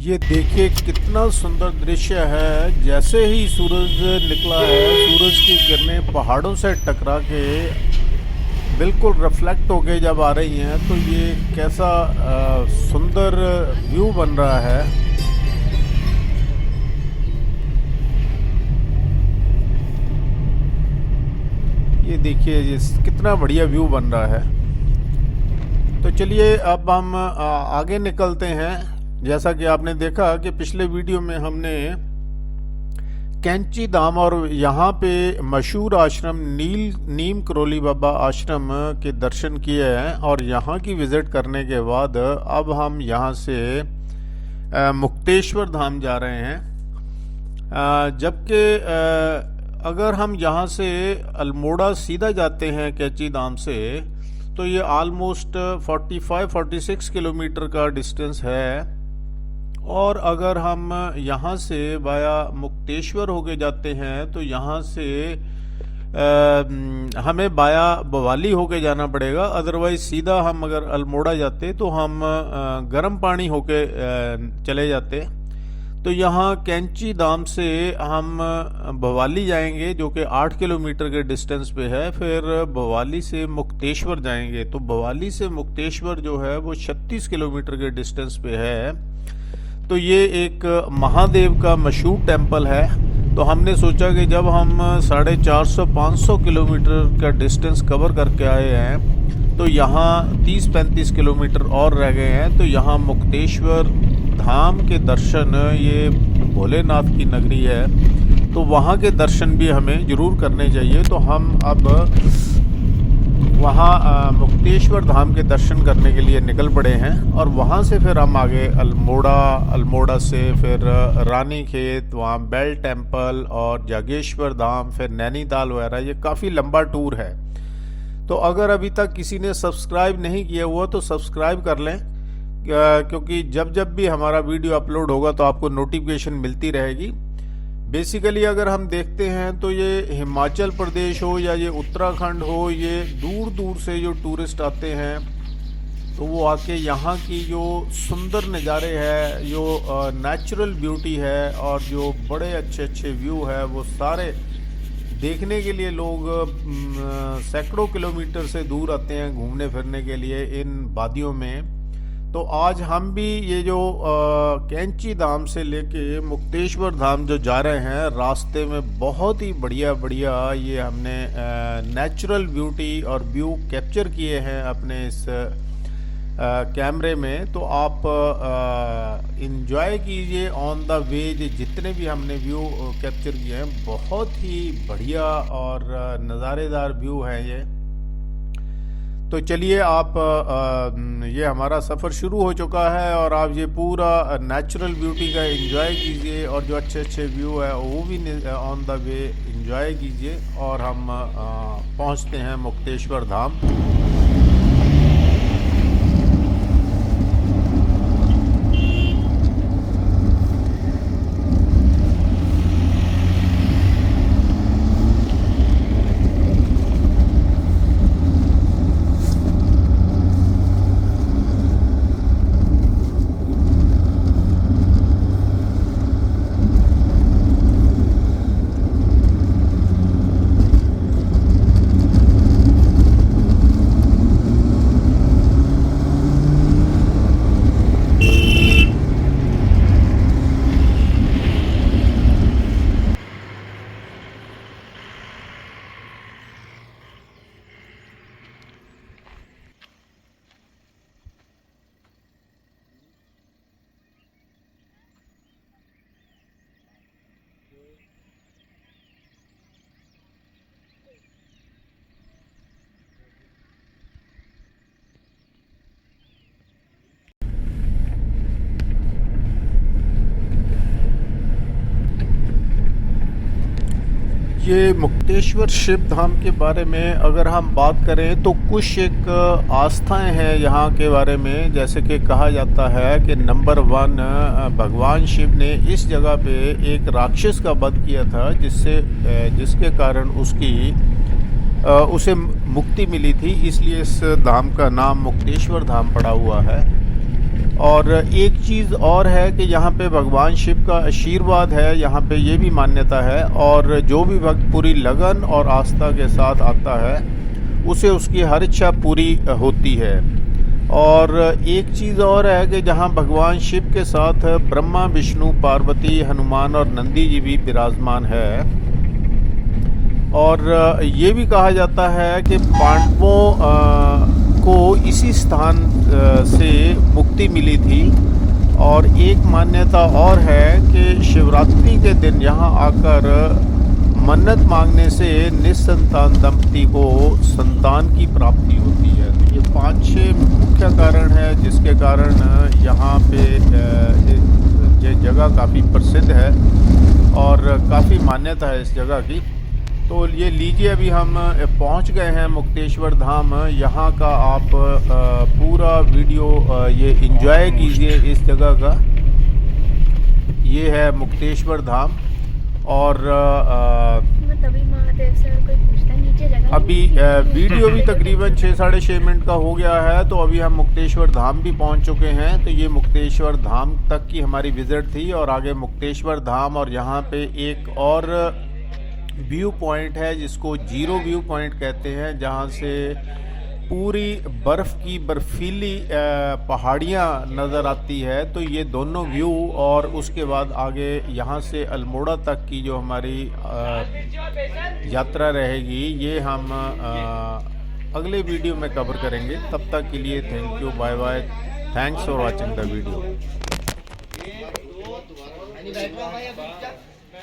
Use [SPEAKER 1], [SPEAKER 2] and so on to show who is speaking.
[SPEAKER 1] ये देखिए कितना सुंदर दृश्य है। जैसे ही सूरज निकला है, सूरज की किरणें पहाड़ों से टकरा के बिल्कुल रिफ्लेक्ट होके जब आ रही हैं तो ये कैसा सुंदर व्यू बन रहा है। ये देखिए ये कितना बढ़िया व्यू बन रहा है। तो चलिए अब हम आगे निकलते हैं। जैसा कि आपने देखा कि पिछले वीडियो में हमने कैंची धाम और यहाँ पे मशहूर आश्रम नीम करोली बाबा आश्रम के दर्शन किए हैं और यहाँ की विज़िट करने के बाद अब हम यहाँ से मुक्तेश्वर धाम जा रहे हैं। जबकि अगर हम यहाँ से अल्मोड़ा सीधा जाते हैं कैंची धाम से तो ये ऑलमोस्ट 45-46 किलोमीटर का डिस्टेंस है। और अगर हम यहाँ से वाया मुक्तेश्वर होके जाते हैं तो यहाँ से हमें वाया बवाली होके जाना पड़ेगा। अदरवाइज सीधा हम अगर अल्मोड़ा जाते तो हम गर्म पानी होके चले जाते। तो यहाँ कैंची धाम से हम भवाली जाएंगे जो कि 8 किलोमीटर के डिस्टेंस पे है। फिर भवाली से मुक्तेश्वर जाएंगे तो भवाली से मुक्तेश्वर जो है वो 36 किलोमीटर के डिस्टेंस पे है। तो ये एक महादेव का मशहूर टेम्पल है। तो हमने सोचा कि जब हम 450-500 किलोमीटर का डिस्टेंस कवर करके आए हैं तो यहाँ 30-35 किलोमीटर और रह गए हैं। तो यहाँ मुक्तेश्वर धाम के दर्शन, ये भोलेनाथ की नगरी है तो वहाँ के दर्शन भी हमें जरूर करने चाहिए। तो हम अब वहाँ मुक्तेश्वर धाम के दर्शन करने के लिए निकल पड़े हैं और वहाँ से फिर हम आगे अल्मोड़ा से फिर रानीखेत, वहाँ बेल टेम्पल और जागेश्वर धाम, फिर नैनीताल वगैरह। ये काफ़ी लंबा टूर है। तो अगर अभी तक किसी ने सब्सक्राइब नहीं किया हुआ तो सब्सक्राइब कर लें, क्योंकि जब भी हमारा वीडियो अपलोड होगा तो आपको नोटिफिकेशन मिलती रहेगी। बेसिकली अगर हम देखते हैं तो ये हिमाचल प्रदेश हो या ये उत्तराखंड हो, ये दूर दूर से जो टूरिस्ट आते हैं तो वो आके यहाँ की जो सुंदर नज़ारे है, जो नेचुरल ब्यूटी है और जो बड़े अच्छे अच्छे व्यू है वो सारे देखने के लिए लोग सैकड़ों किलोमीटर से दूर आते हैं घूमने फिरने के लिए इन वादियों में। तो आज हम भी ये जो कैंची धाम से लेके मुक्तेश्वर धाम जो जा रहे हैं, रास्ते में बहुत ही बढ़िया बढ़िया ये हमने नेचुरल ब्यूटी और व्यू कैप्चर किए हैं अपने इस कैमरे में। तो आप इंजॉय कीजिए ऑन द वे। जितने भी हमने व्यू कैप्चर किए हैं बहुत ही बढ़िया और नज़ारेदार व्यू है ये। तो चलिए आप ये हमारा सफ़र शुरू हो चुका है और आप ये पूरा नेचुरल ब्यूटी का एंजॉय कीजिए और जो अच्छे अच्छे व्यू है वो भी ऑन द वे एंजॉय कीजिए। और हम पहुंचते हैं मुक्तेश्वर धाम। ये मुक्तेश्वर शिव धाम के बारे में अगर हम बात करें तो कुछ एक आस्थाएं हैं यहाँ के बारे में। जैसे कि कहा जाता है कि नंबर 1 भगवान शिव ने इस जगह पे एक राक्षस का वध किया था जिसके कारण उसे मुक्ति मिली थी, इसलिए इस धाम का नाम मुक्तेश्वर धाम पड़ा हुआ है। और एक चीज़ और है कि यहाँ पे भगवान शिव का आशीर्वाद है, यहाँ पे ये भी मान्यता है, और जो भी भक्त पूरी लगन और आस्था के साथ आता है उसे उसकी हर इच्छा पूरी होती है। और एक चीज़ और है कि जहाँ भगवान शिव के साथ ब्रह्मा, विष्णु, पार्वती, हनुमान और नंदी जी भी विराजमान है। और ये भी कहा जाता है कि पांडवों को इसी स्थान से मुक्ति मिली थी। और एक मान्यता और है कि शिवरात्रि के दिन यहाँ आकर मन्नत मांगने से निसंतान दंपति को संतान की प्राप्ति होती है। तो ये 5-6 मुख्य कारण है जिसके कारण यहाँ पे ये जगह काफ़ी प्रसिद्ध है और काफ़ी मान्यता है इस जगह की। तो ये लीजिए, अभी हम पहुंच गए हैं मुक्तेश्वर धाम। यहाँ का आप पूरा वीडियो ये एंजॉय कीजिए इस जगह का। ये है मुक्तेश्वर धाम। और
[SPEAKER 2] तभी महादेव से कोई पूछता है नीचे जगह
[SPEAKER 1] अभी वीडियो भी तकरीबन 6-6.5 मिनट का हो गया है। तो अभी हम मुक्तेश्वर धाम भी पहुंच चुके हैं। तो ये मुक्तेश्वर धाम तक की हमारी विज़िट थी और आगे मुक्तेश्वर धाम, और यहाँ पे एक और व्यू पॉइंट है जिसको जीरो व्यू पॉइंट कहते हैं, जहाँ से पूरी बर्फ़ की बर्फीली पहाड़ियाँ नज़र आती है। तो ये दोनों व्यू, और उसके बाद आगे यहाँ से अल्मोड़ा तक की जो हमारी यात्रा रहेगी, ये हम अगले वीडियो में कवर करेंगे। तब तक के लिए thank you, bye bye, thanks for watching the video.